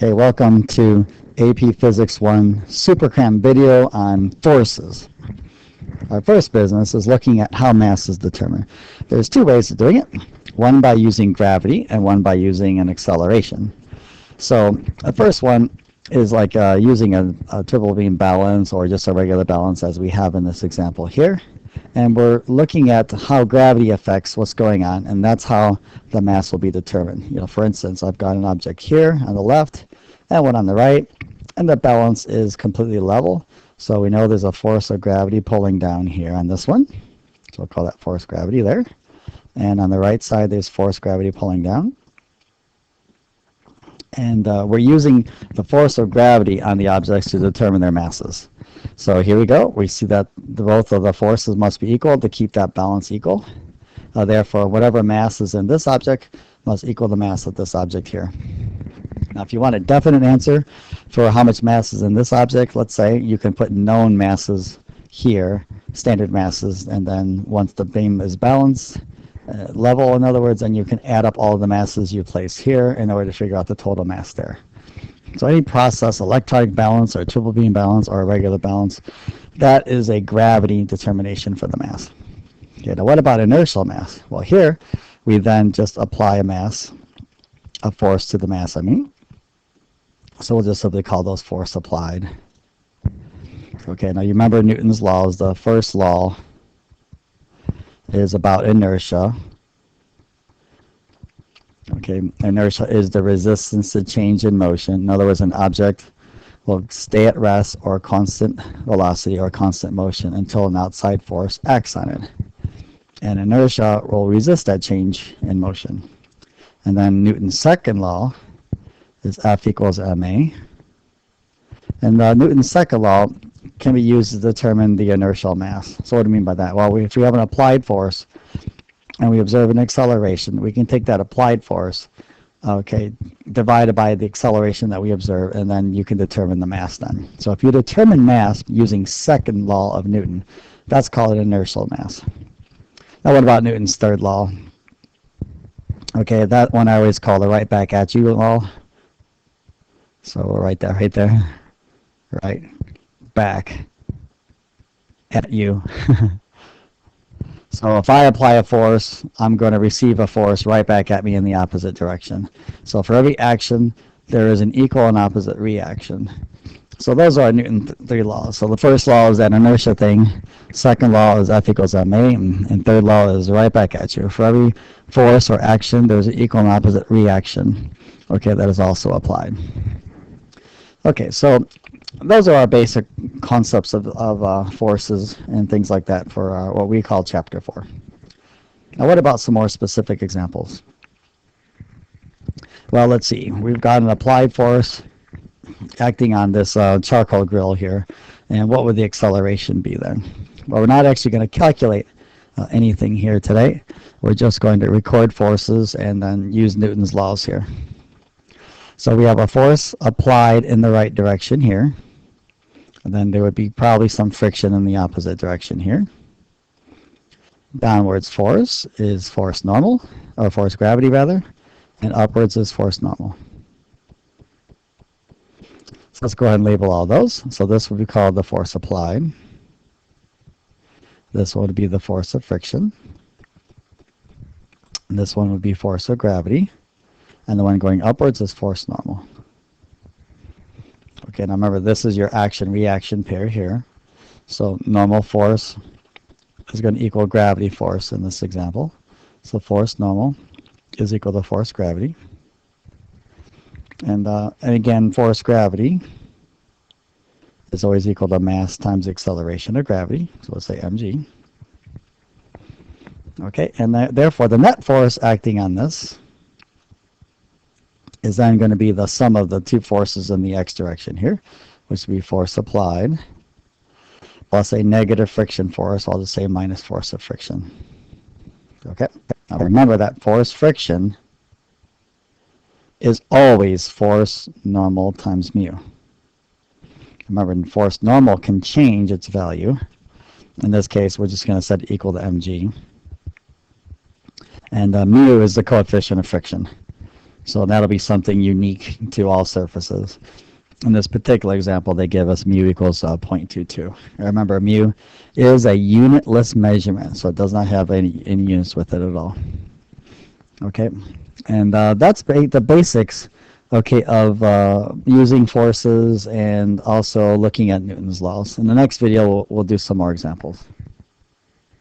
Okay, welcome to AP Physics 1 Super Cram video on forces. Our first business is looking at how mass is determined. There's two ways of doing it, one by using gravity and one by using an acceleration. So the first one is like using a triple beam balance or just a regular balance as we have in this example here. And we're looking at how gravity affects what's going on, and that's how the mass will be determined. For instance, I've got an object here on the left and one on the right, and the balance is completely level. So we know there's a force of gravity pulling down here on this one. So we'll call that force gravity there. And on the right side, there's force gravity pulling down. And we're using the force of gravity on the objects to determine their masses. So here we go. We see that both of the forces must be equal to keep that balance equal. Therefore, whatever mass is in this object must equal the mass of this object here. Now, if you want a definite answer for how much mass is in this object, let's say you can put known masses here, standard masses, and then once the beam is balanced, level in other words, then you can add up all of the masses you place here in order to figure out the total mass there. So any process, electronic balance or triple beam balance or a regular balance, that is a gravity determination for the mass. Okay, now what about inertial mass? Well, here we then just apply a force to the mass, So we'll just simply call those force applied. Okay, now you remember Newton's laws. The first law is about inertia. Okay, inertia is the resistance to change in motion. In other words, an object will stay at rest or constant velocity or constant motion until an outside force acts on it. And inertia will resist that change in motion. And then Newton's second law is F equals ma. And Newton's second law can be used to determine the inertial mass. So what do I mean by that? Well, if we have an applied force and we observe an acceleration, we can take that applied force, divided by the acceleration that we observe, and then you can determine the mass then. So if you determine mass using second law of Newton, that's called an inertial mass. Now what about Newton's third law? Okay, that one I always call the right back at you law. So we'll write that right there. Right back at you. So if I apply a force, I'm going to receive a force right back at me in the opposite direction. So for every action, there is an equal and opposite reaction. So those are Newton's three laws. So the first law is that inertia thing. Second law is F equals ma. And third law is right back at you. For every force or action, there's an equal and opposite reaction. Okay, that is also applied. Okay, so those are our basic concepts of forces and things like that for what we call Chapter 4. Now what about some more specific examples? Well, let's see. We've got an applied force acting on this charcoal grill here. And what would the acceleration be then? Well, we're not actually going to calculate anything here today. We're just going to record forces and then use Newton's laws here. So we have a force applied in the right direction here. And then there would be probably some friction in the opposite direction here. Downwards force is force normal, or force gravity rather, and upwards is force normal. So let's go ahead and label all those. So this would be called the force applied. This would be the force of friction. And this one would be force of gravity. And the one going upwards is force normal. Okay, now remember, this is your action-reaction pair here. So normal force is going to equal gravity force in this example. So force normal is equal to force gravity. And again, force gravity is always equal to mass times acceleration of gravity. So let's say mg. Okay, and therefore the net force acting on this is then going to be the sum of the two forces in the x direction here, which would be force applied plus a negative friction force. I'll just say minus force of friction. Okay, now remember that force friction is always force normal times mu. Remember, force normal can change its value. In this case, we're just going to set it equal to mg. And mu is the coefficient of friction. So that'll be something unique to all surfaces. In this particular example, they give us mu equals 0.22. Remember, mu is a unitless measurement, so it does not have any units with it at all. Okay, and that's the basics, okay, of using forces and also looking at Newton's laws. In the next video, we'll do some more examples.